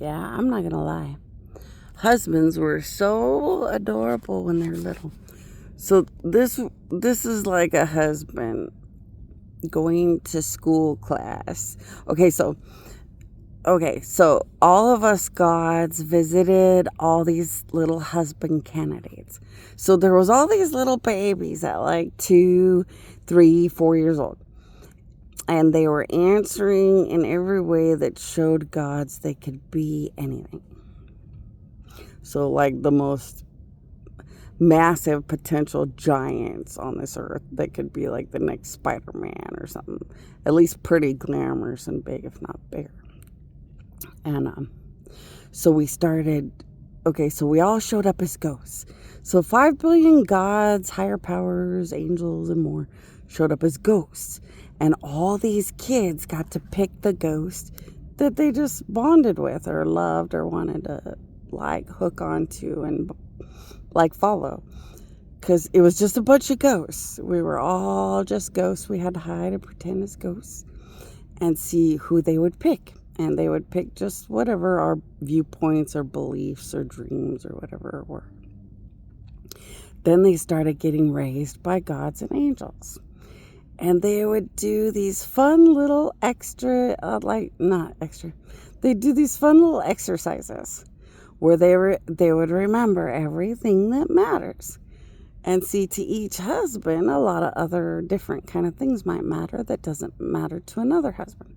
Yeah, I'm not gonna lie. Husbands were so adorable when they're little. So this is like a husband going to school class. So all of us gods visited all these little husband candidates. So there was all these little babies at like 2, 3, 4 years old. And they were answering in every way that showed gods they could be anything. So like the most massive potential giants on this earth that could be like the next Spider-Man or something. At least pretty glamorous and big, if not bigger. And so we all showed up as ghosts. So 5 billion gods, higher powers, angels, and more showed up as ghosts. And all these kids got to pick the ghost that they just bonded with or loved or wanted to like hook onto and like follow. Because it was just a bunch of ghosts. We were all just ghosts. We had to hide and pretend as ghosts and see who they would pick. And they would pick just whatever our viewpoints or beliefs or dreams or whatever were. Then they started getting raised by gods and angels. And they would do these fun little they do these fun little exercises where they would remember everything that matters. And see, to each husband, a lot of other different kind of things might matter that doesn't matter to another husband.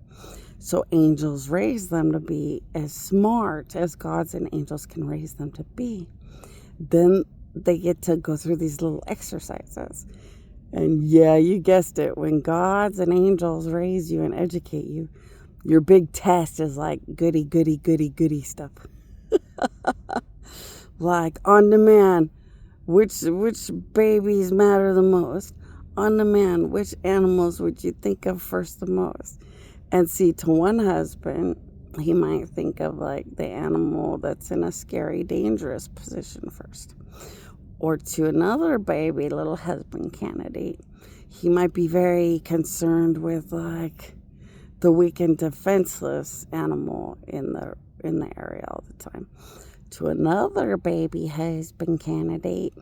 So angels raise them to be as smart as gods and angels can raise them to be. Then they get to go through these little exercises. And yeah, you guessed it. When gods and angels raise you and educate you, your big test is like goody, goody, goody, goody stuff. Like on demand, which babies matter the most? On demand, which animals would you think of first the most? And see, to one husband, he might think of like the animal that's in a scary, dangerous position first. Or to another baby, little husband candidate, he might be very concerned with like the weak and defenseless animal in the area all the time. To another baby husband candidate,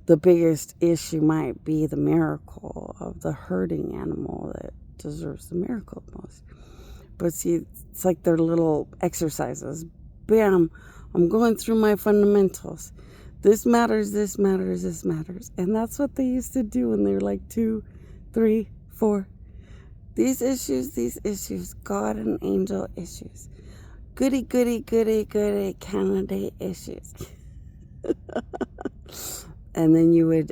the biggest issue might be the miracle of the hurting animal that deserves the miracle the most. But see, it's like their little exercises. Bam, I'm going through my fundamentals. This matters, this matters, this matters. And that's what they used to do when they were like 2, 3, 4. These issues, God and angel issues. Goody, goody, goody, goody candidate issues. And then you would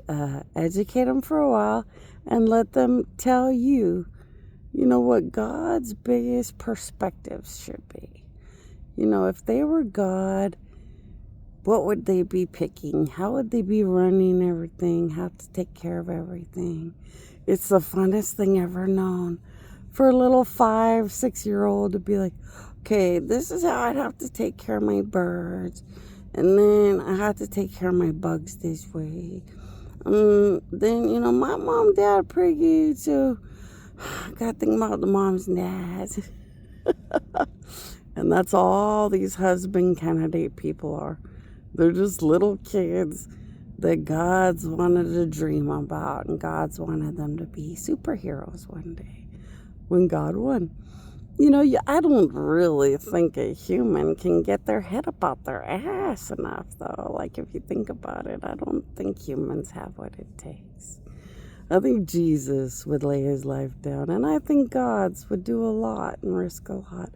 educate them for a while and let them tell you, what God's biggest perspectives should be. If they were God, what would they be picking? How would they be running everything? How to take care of everything? It's the funnest thing ever known for a little 5, 6-year-old to be like, okay, this is how I'd have to take care of my birds. And then I have to take care of my bugs this way. Then, my mom and dad are pretty good, so I got to think about the moms and dads. And that's all these husband candidate people are. They're just little kids that God's wanted to dream about, and God's wanted them to be superheroes one day when God won. I don't really think a human can get their head up out their ass enough, though. Like, if you think about it, I don't think humans have what it takes. I think Jesus would lay his life down, and I think God's would do a lot and risk a lot.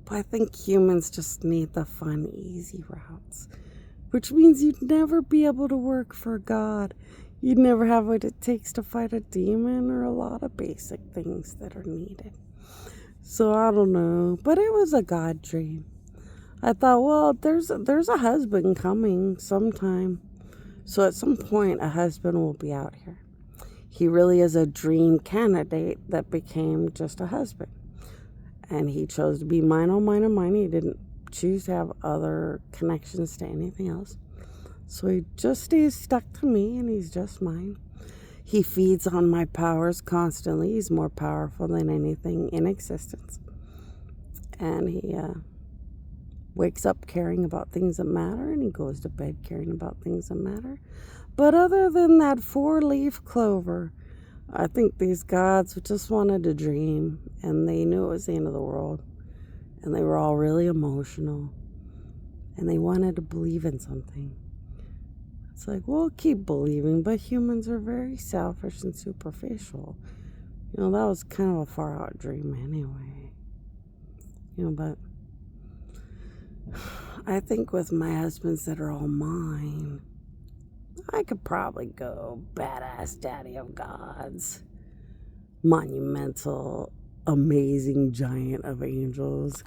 But I think humans just need the fun, easy routes, which means you'd never be able to work for God. You'd never have what it takes to fight a demon or a lot of basic things that are needed. So I don't know, but it was a God dream. I thought, well, there's a husband coming sometime. So at some point, a husband will be out here. He really is a dream candidate that became just a husband. And he chose to be mine, oh mine, oh mine. He didn't choose to have other connections to anything else. So he just stays stuck to me, and he's just mine. He feeds on my powers constantly. He's more powerful than anything in existence. And he wakes up caring about things that matter, and he goes to bed caring about things that matter. But other than that 4-leaf clover, I think these gods just wanted to dream, and they knew it was the end of the world, and they were all really emotional, and they wanted to believe in something. It's like, we'll keep believing, but humans are very selfish and superficial. That was kind of a far out dream anyway. But I think with my husbands that are all mine, I could probably go badass daddy of gods, monumental, amazing giant of angels.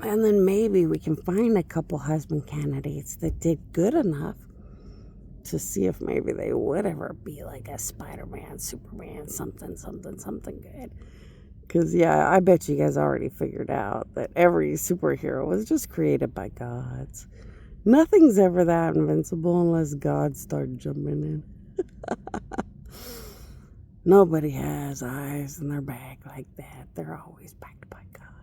And then maybe we can find a couple husband candidates that did good enough to see if maybe they would ever be like a Spider-Man, Superman, something good. Because, yeah, I bet you guys already figured out that every superhero was just created by gods. Nothing's ever that invincible unless gods start jumping in. Nobody has eyes in their back like that. They're always backed by God.